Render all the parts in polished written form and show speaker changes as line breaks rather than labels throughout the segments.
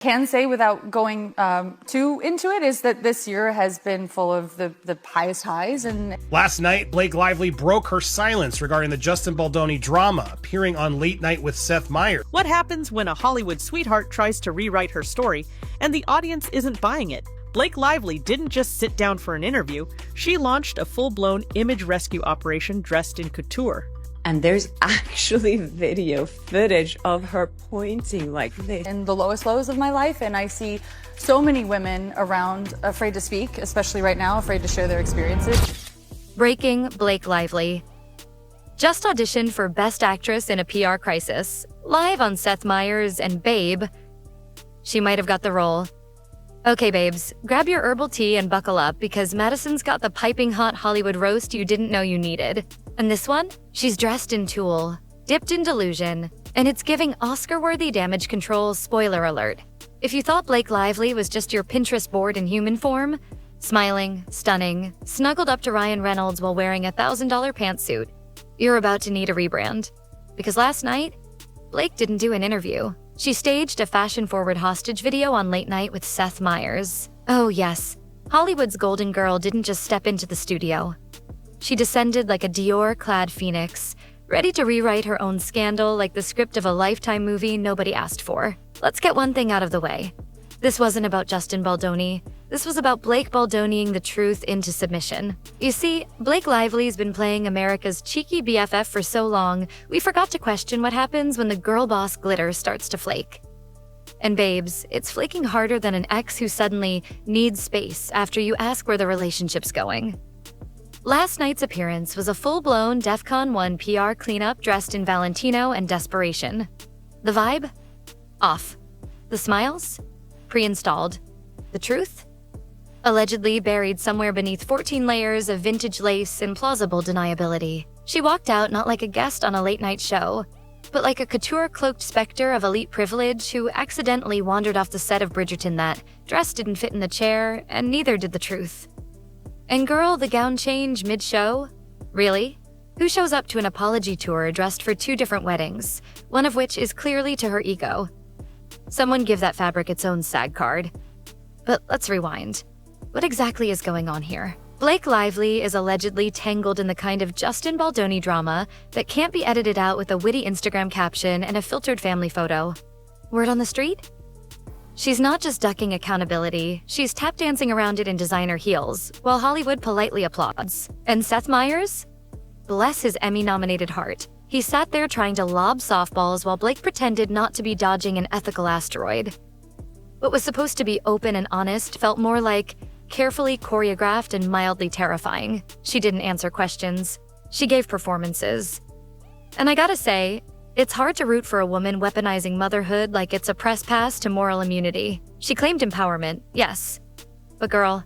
Can say without going too into it is that this year has been full of the highest highs. And
last night, Blake Lively broke her silence regarding the Justin Baldoni drama, appearing on Late Night with Seth Meyers.
What happens when a Hollywood sweetheart tries to rewrite her story and the audience isn't buying it? Blake Lively didn't just sit down for an interview, she launched a full-blown image rescue operation dressed in couture.
And there's actually video footage of her pointing like this.
In the lowest lows of my life, and I see so many women around afraid to speak, especially right now, afraid to share their experiences.
Breaking Blake Lively. Just auditioned for Best Actress in a PR Crisis, live on Seth Meyers and Babe. She might have got the role. Okay, babes, grab your herbal tea and buckle up because Madison's got the piping hot Hollywood roast you didn't know you needed. And this one? She's dressed in tulle, dipped in delusion, and it's giving Oscar-worthy damage control, spoiler alert. If you thought Blake Lively was just your Pinterest board in human form, smiling, stunning, snuggled up to Ryan Reynolds while wearing a $1,000 pantsuit, you're about to need a rebrand. Because last night, Blake didn't do an interview. She staged a fashion-forward hostage video on Late Night with Seth Meyers. Oh yes, Hollywood's golden girl didn't just step into the studio. She descended like a Dior-clad phoenix, ready to rewrite her own scandal like the script of a Lifetime movie nobody asked for. Let's get one thing out of the way. This wasn't about Justin Baldoni. This was about Blake Baldoniing the truth into submission. You see, Blake Lively's been playing America's cheeky BFF for so long, we forgot to question what happens when the girl boss glitter starts to flake. And babes, it's flaking harder than an ex who suddenly needs space after you ask where the relationship's going. Last night's appearance was a full-blown DEFCON 1 PR cleanup dressed in Valentino and desperation. The vibe? Off. The smiles? Pre-installed. The truth? Allegedly buried somewhere beneath 14 layers of vintage lace and plausible deniability. She walked out not like a guest on a late-night show, but like a couture-cloaked specter of elite privilege who accidentally wandered off the set of Bridgerton that dress didn't fit in the chair, and neither did the truth. And girl, the gown change mid-show? Really? Who shows up to an apology tour dressed for 2 different weddings, one of which is clearly to her ego? Someone give that fabric its own SAG card. But let's rewind. What exactly is going on here? Blake Lively is allegedly tangled in the kind of Justin Baldoni drama that can't be edited out with a witty Instagram caption and a filtered family photo. Word on the street? She's not just ducking accountability, she's tap dancing around it in designer heels, while Hollywood politely applauds. And Seth Meyers? Bless his Emmy-nominated heart. He sat there trying to lob softballs while Blake pretended not to be dodging an ethical asteroid. What was supposed to be open and honest felt more like carefully choreographed and mildly terrifying. She didn't answer questions. She gave performances. And I gotta say, it's hard to root for a woman weaponizing motherhood like it's a press pass to moral immunity. She claimed empowerment, yes. But girl,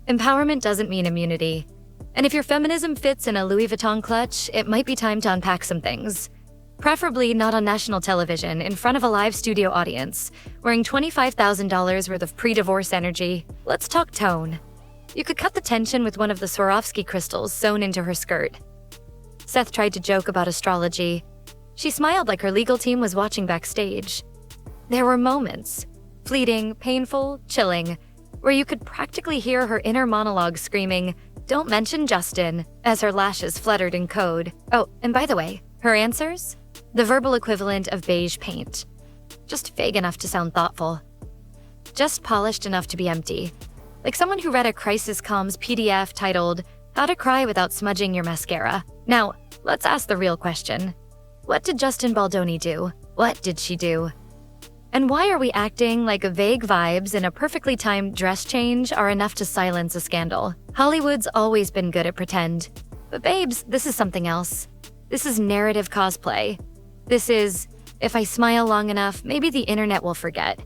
empowerment doesn't mean immunity. And if your feminism fits in a Louis Vuitton clutch, it might be time to unpack some things. Preferably not on national television in front of a live studio audience, wearing $25,000 worth of pre-divorce energy. Let's talk tone. You could cut the tension with one of the Swarovski crystals sewn into her skirt. Seth tried to joke about astrology. She smiled like her legal team was watching backstage. There were moments, fleeting, painful, chilling, where you could practically hear her inner monologue screaming, "Don't mention Justin," as her lashes fluttered in code. Oh, and by the way, her answers? The verbal equivalent of beige paint. Just vague enough to sound thoughtful. Just polished enough to be empty. Like someone who read a crisis comms PDF titled, "How to Cry Without Smudging Your Mascara." Now, let's ask the real question. What did Justin Baldoni do? What did she do? And why are we acting like vague vibes and a perfectly timed dress change are enough to silence a scandal? Hollywood's always been good at pretend. But babes, this is something else. This is narrative cosplay. This is, if I smile long enough, maybe the internet will forget.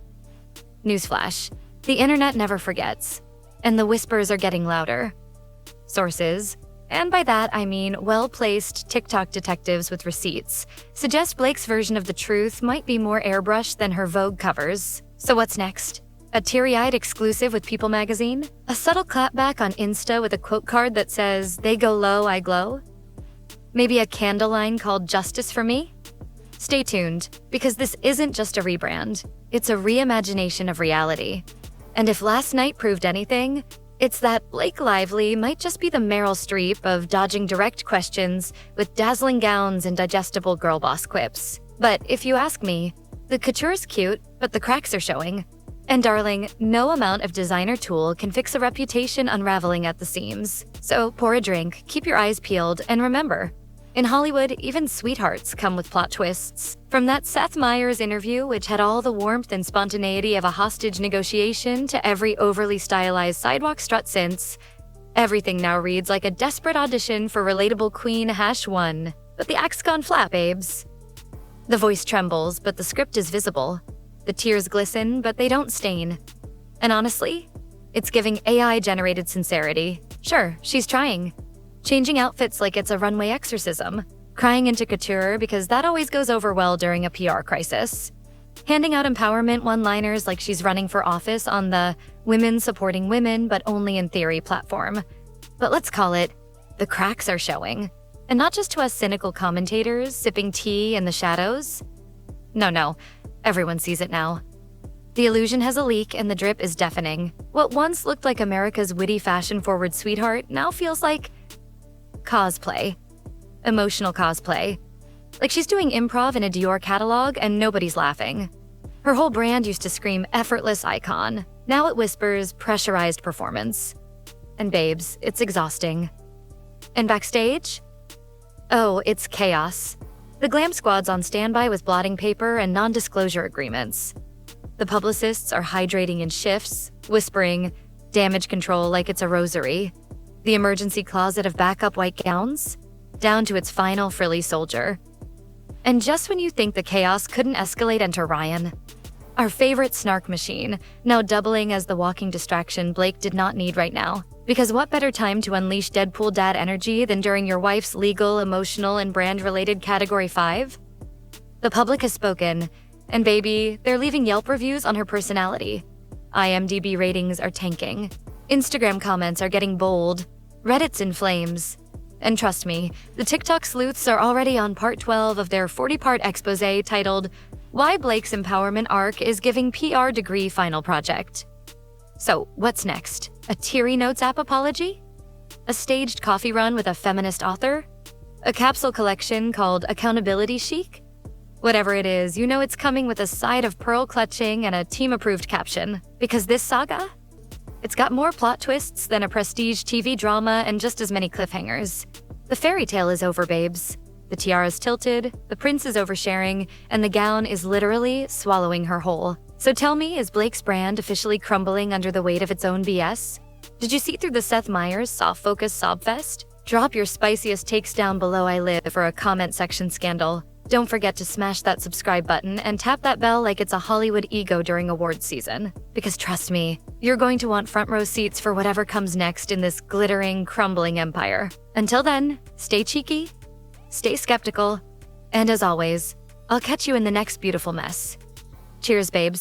Newsflash, the internet never forgets. And the whispers are getting louder. Sources, and by that I mean well-placed TikTok detectives with receipts, suggest Blake's version of the truth might be more airbrushed than her Vogue covers. So what's next? A teary-eyed exclusive with People magazine? A subtle clapback on Insta with a quote card that says, "They go low, I glow"? Maybe a candle line called "Justice for Me"? Stay tuned, because this isn't just a rebrand, it's a reimagination of reality. And if last night proved anything, it's that Blake Lively might just be the Meryl Streep of dodging direct questions with dazzling gowns and digestible girl boss quips. But if you ask me, the couture's cute, but the cracks are showing. And darling, no amount of designer tool can fix a reputation unraveling at the seams. So pour a drink, keep your eyes peeled, and remember, in Hollywood, even sweethearts come with plot twists. From that Seth Meyers interview, which had all the warmth and spontaneity of a hostage negotiation, to every overly stylized sidewalk strut since, everything now reads like a desperate audition for relatable Queen #1. But the act's gone flat, babes. The voice trembles, but the script is visible. The tears glisten, but they don't stain. And honestly, it's giving AI-generated sincerity. Sure, she's trying. Changing outfits like it's a runway exorcism. Crying into couture because that always goes over well during a PR crisis. Handing out empowerment one-liners like she's running for office on the women supporting women but only in theory platform. But let's call it, the cracks are showing. And not just to us cynical commentators sipping tea in the shadows. No, everyone sees it now. The illusion has a leak and the drip is deafening. What once looked like America's witty fashion-forward sweetheart now feels like cosplay. Emotional cosplay. Like she's doing improv in a Dior catalog and nobody's laughing. Her whole brand used to scream effortless icon. Now it whispers pressurized performance. And babes, it's exhausting. And backstage? Oh, it's chaos. The glam squad's on standby with blotting paper and non-disclosure agreements. The publicists are hydrating in shifts, whispering damage control like it's a rosary. The emergency closet of backup white gowns, down to its final frilly soldier. And just when you think the chaos couldn't escalate, enter Ryan. Our favorite snark machine, now doubling as the walking distraction Blake did not need right now. Because what better time to unleash Deadpool dad energy than during your wife's legal, emotional, and brand-related Category 5? The public has spoken, and baby, they're leaving Yelp reviews on her personality. IMDb ratings are tanking. Instagram comments are getting bold. Reddit's in flames. And trust me, the TikTok sleuths are already on part 12 of their 40-part exposé titled, Why Blake's Empowerment Arc is Giving PR Degree Final Project. So, what's next? A Teary Notes app apology? A staged coffee run with a feminist author? A capsule collection called Accountability Chic? Whatever it is, you know it's coming with a side of pearl clutching and a team-approved caption. Because this saga? It's got more plot twists than a prestige TV drama and just as many cliffhangers. The fairy tale is over, babes. The tiara's tilted, the prince is oversharing, and the gown is literally swallowing her whole. So tell me, is Blake's brand officially crumbling under the weight of its own BS? Did you see through the Seth Meyers soft-focus sobfest? Drop your spiciest takes down below I live for a comment section scandal. Don't forget to smash that subscribe button and tap that bell like it's a Hollywood ego during awards season. Because trust me, you're going to want front row seats for whatever comes next in this glittering, crumbling empire. Until then, stay cheeky, stay skeptical, and as always, I'll catch you in the next beautiful mess. Cheers, babes.